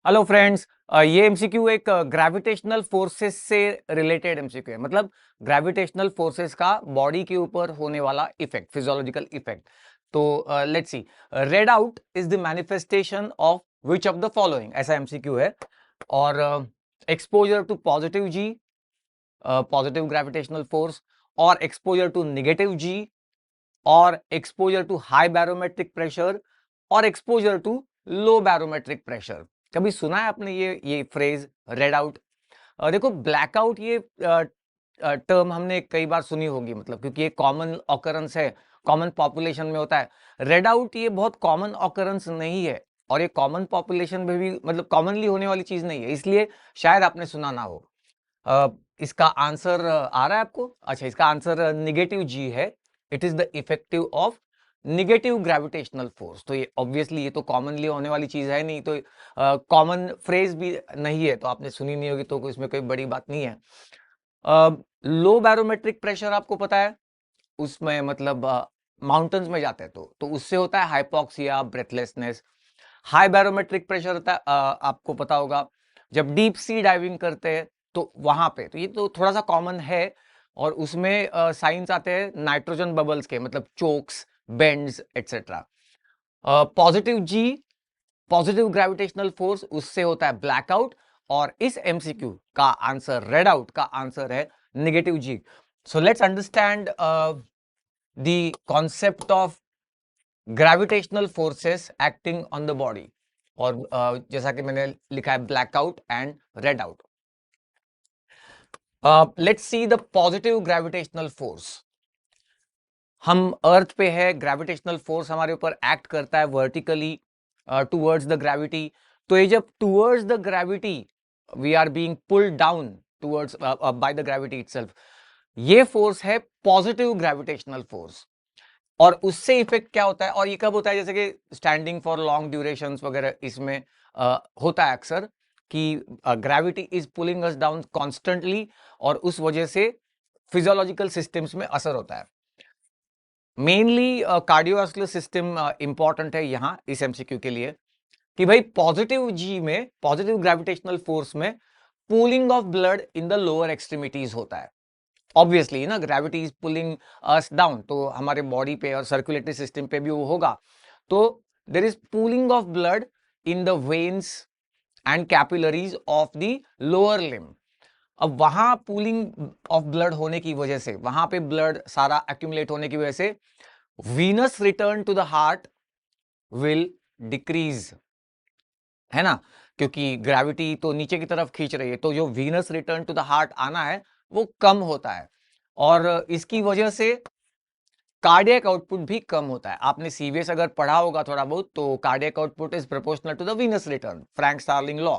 Hello friends. ये MCQ एक gravitational forces से रिलेटेड एमसीक्यू है। मतलब ग्रेविटेशनल फोर्सेस का बॉडी के ऊपर होने वाला इफेक्ट, फिजियोलॉजिकल इफेक्ट। तो let's see, redout is the manifestation of which of the following, ऐसा एमसीक्यू है। और exposure to positive G, positive gravitational force, और एक्सपोजर टू नेगेटिव जी, और exposure to high barometric pressure, और exposure to low barometric pressure. कभी सुना है आपने ये फ्रेज रेड आउट? देखो, ब्लैकआउट ये टर्म हमने कई बार सुनी होगी, मतलब क्योंकि ये कॉमन ऑकरेंस है, कॉमन पॉपुलेशन में होता है। रेड आउट ये बहुत कॉमन ऑकरेंस नहीं है, और ये कॉमन पॉपुलेशन में भी मतलब कॉमनली होने वाली चीज नहीं है, इसलिए शायद आपने सुना ना हो। इसका आंसर आ रहा है आपको? अच्छा, इसका आंसर निगेटिव जी है। It is the effective of negative gravitational force. तो ये ऑब्वियसली ये तो कॉमनली होने वाली चीज है नहीं, तो कॉमन फ्रेज भी नहीं है, तो आपने सुनी नहीं होगी, तो इसमें कोई बड़ी बात नहीं है। लो बैरोमेट्रिक प्रेशर आपको पता है, उसमें मतलब माउंटेन्स में जाते हैं तो उससे होता है hypoxia, breathlessness. High barometric pressure होता है, आपको पता होगा, जब डीप सी डाइविंग करते हैं तो वहां पे, तो ये तो थोड़ा सा कॉमन है। और उसमें साइंस आते हैं नाइट्रोजन बबल्स के, मतलब chokes, bends etcetera. Positive G, positive gravitational force, उससे होता है ब्लैकआउट। और इस एमसीक्यू का आंसर, रेड आउट का आंसर है negative G. So let's understand the concept of gravitational forces acting on the body. और जैसा कि मैंने लिखा है, blackout and red out. Let's see the positive gravitational force. हम अर्थ पे है, ग्रेविटेशनल फोर्स हमारे ऊपर एक्ट करता है वर्टिकली टुवर्ड्स द ग्रेविटी। तो ये जब towards the gravity we are being pulled down towards by the gravity itself, ये फोर्स है पॉजिटिव ग्रेविटेशनल फोर्स। और उससे इफेक्ट क्या होता है, और ये कब होता है, जैसे कि स्टैंडिंग फॉर लॉन्ग ड्यूरेशंस वगैरह, इसमें होता है अक्सर कि gravity is pulling us down constantly, और उस वजह से फिजियोलॉजिकल सिस्टम्स में असर होता है। मेनली कार्डियोवास्कुलर सिस्टम इंपॉर्टेंट है यहां इस एमसीक्यू के लिए, कि भाई पॉजिटिव जी में, पॉजिटिव ग्रेविटेशनल फोर्स में pooling of blood in the lower extremities होता है। ऑब्वियसली ना, gravity is pulling us down, तो हमारे बॉडी पे और सर्कुलेटरी सिस्टम पे भी वो होगा। तो there is pooling of blood in the veins and capillaries of the lower limb. अब वहां पूलिंग ऑफ ब्लड होने की वजह से, वहां पे ब्लड सारा एक्यूमुलेट होने की वजह से, venous return to the heart will decrease, है ना, क्योंकि ग्रेविटी तो नीचे की तरफ खींच रही है, तो जो venous return to the heart आना है वो कम होता है। और इसकी वजह से कार्डियक आउटपुट भी कम होता है। आपने सीवीएस अगर पढ़ा होगा थोड़ा बहुत, तो cardiac output is proportional to the venous return, Frank Starling law.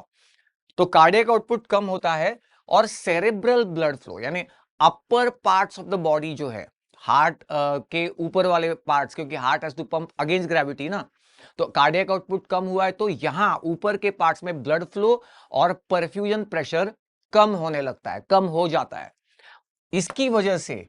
तो कार्डियक आउटपुट कम होता है, और सेरेब्रल ब्लड फ्लो, यानी upper parts of the body जो है, हार्ट के ऊपर वाले पार्ट्स, क्योंकि heart has to pump against gravity ना, तो कार्डियक आउटपुट कम हुआ है, तो यहां ऊपर के पार्ट्स में ब्लड फ्लो और परफ्यूजन प्रेशर कम होने लगता है, कम हो जाता है। इसकी वजह से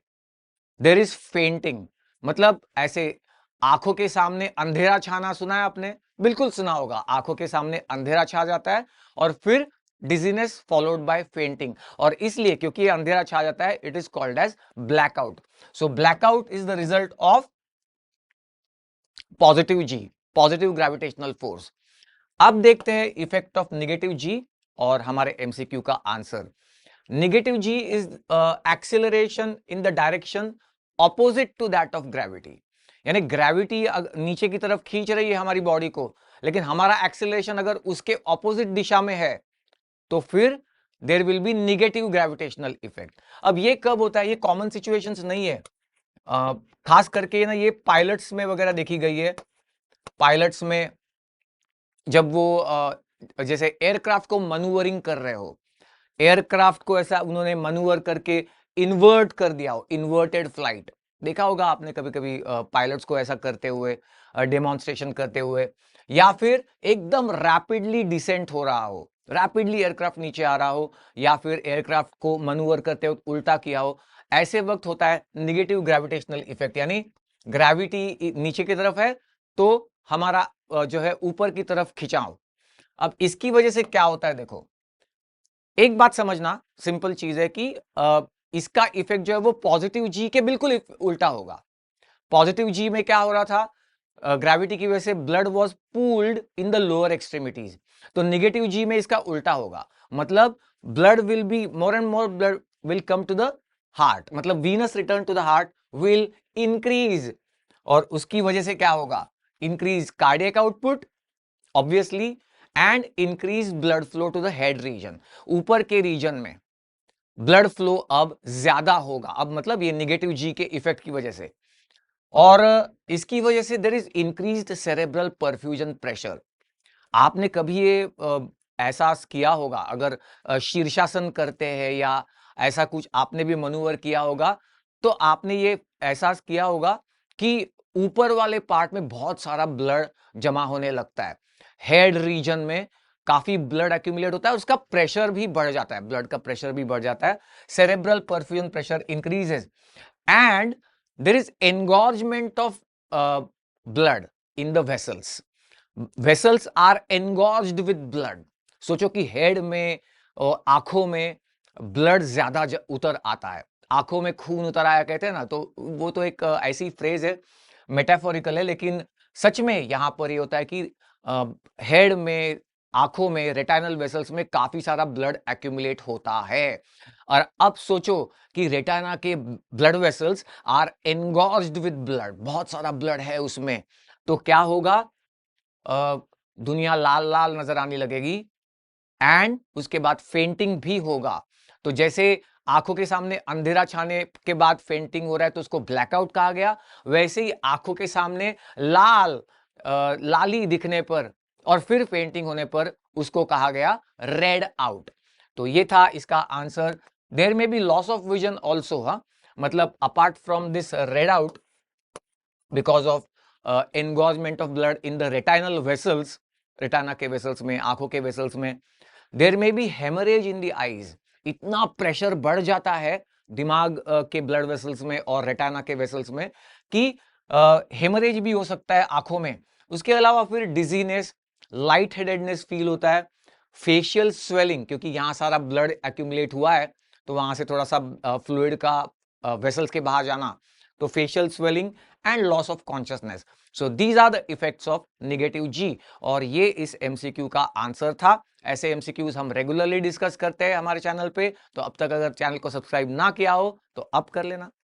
देयर इज फेंटिंग, मतलब ऐसे आंखों के सामने अंधेरा छाना, सुना है आपने? बिल्कुल सुना होगा, आंखों के सामने अंधेरा छा जाता है, और फिर डिजीनेस फॉलोड बाय फेंटिंग। और इसलिए क्योंकि ये अंधेरा छा जाता है, it is called as blackout. So blackout is the result of positive G, positive gravitational force. अब देखते हैं इफेक्ट ऑफ निगेटिव जी और हमारे एमसीक्यू का answer. Negative G is acceleration in the direction opposite to that of gravity. यानी gravity नीचे की तरफ खींच रही है हमारी बॉडी को, लेकिन हमारा एक्सेलरेशन अगर उसके ऑपोजिट दिशा में है, तो फिर there will be negative gravitational effect. अब ये कब होता है? ये कॉमन सिचुएशंस नहीं है, खास करके ना ये पायलट्स में वगैरह देखी गई है। पायलट्स में जब वो जैसे एयरक्राफ्ट को मनूवरिंग कर रहे हो, एयरक्राफ्ट को ऐसा उन्होंने मनूवर करके इन्वर्ट कर दिया हो, इन्वर्टेड फ्लाइट, देखा होगा आपने कभी कभी पायलट्स को ऐसा करते हुए, डेमोन्स्ट्रेशन करते हुए। या फिर एकदम रैपिडली डिसेंट हो रहा हो, रैपिडली एयरक्राफ्ट नीचे आ रहा हो, या फिर एयरक्राफ्ट को मनूवर करते हुए उल्टा किया हो, ऐसे वक्त होता है निगेटिव ग्रेविटेशनल इफेक्ट। यानी ग्रेविटी नीचे की तरफ है, तो हमारा जो है ऊपर की तरफ खिंचाव, अब इसकी वजह से क्या होता है, देखो एक बात समझना, सिंपल चीज है कि इसका इफेक्ट जो है वो पॉजिटिव जी के बिल्कुल उल्टा होगा। पॉजिटिव जी में क्या हो रहा था, ग्रेविटी की वजह से blood was pooled in the lower extremities, तो निगेटिव जी में इसका उल्टा होगा, मतलब blood will be more and more blood will come to the heart, मतलब venous return to the heart will increase, और उसकी वजह से क्या होगा, increase cardiac output obviously, and increase blood flow to the head region, ऊपर के reason में ब्लड फ्लो अब ज्यादा होगा, अब मतलब ये निगेटिव जी के इफेक्ट की वजह से, और इसकी वजह से there is increased cerebral perfusion pressure. आपने कभी ये एहसास किया होगा, अगर शीर्षासन करते हैं या ऐसा कुछ आपने भी मनूवर किया होगा, तो आपने ये एहसास किया होगा कि ऊपर वाले पार्ट में बहुत सारा ब्लड जमा होने लगता है, हेड रीजन में काफी ब्लड एक्यूमुलेट होता है, उसका प्रेशर भी बढ़ जाता है, ब्लड का प्रेशर भी बढ़ जाता है, cerebral perfusion pressure increases, and there is engorgement of blood in the vessels. Vessels are engorged with blood. सोचो कि हेड में और आंखों में ब्लड ज्यादा उतर आता है, आंखों में खून उतर आया कहते हैं ना, तो वो तो एक ऐसी फ्रेज है, मेटाफोरिकल है, लेकिन सच में यहां पर ये होता है कि हेड में, आंखों में, रेटाइनल वेसल्स में काफी सारा ब्लड एक्यूमुलेट होता है। और अब सोचो कि रेटाना के blood vessels are engorged with blood, बहुत सारा ब्लड है उसमें, तो क्या होगा, दुनिया लाल लाल नजर आने लगेगी, एंड उसके बाद फेंटिंग भी होगा। तो जैसे आंखों के सामने अंधेरा छाने के बाद फेंटिंग हो रहा है तो उसको ब्लैकआउट कहा गया, वैसे ही आंखों के सामने लाली दिखने पर और फिर फेंटिंग होने पर उसको कहा गया रेड आउट। तो ये था इसका answer. There may be loss of vision also, हा, मतलब apart from this redout because of engorgement of blood in the retinal vessels, retina के वेसल्स में, आंखों के वेसल्स में, there may be haemorrhage in the eyes, इतना pressure बढ़ जाता है दिमाग के ब्लड वेसल्स में और रेटाना के वेसल्स में कि हेमरेज भी हो सकता है आंखों में। उसके अलावा फिर डिजीनेस, लाइट हेडेडनेस फील होता है, फेशियल स्वेलिंग, क्योंकि यहां सारा ब्लड एक्यूमुलेट हुआ है तो वहां से थोड़ा सा फ्लूइड का वेसल्स के बाहर जाना, तो facial swelling and loss of consciousness. So these are the effects of negative G, और ये इस एमसीक्यू का आंसर था। ऐसे एमसीक्यूज हम रेगुलरली डिस्कस करते हैं हमारे चैनल पे, तो अब तक अगर चैनल को सब्सक्राइब ना किया हो तो अब कर लेना।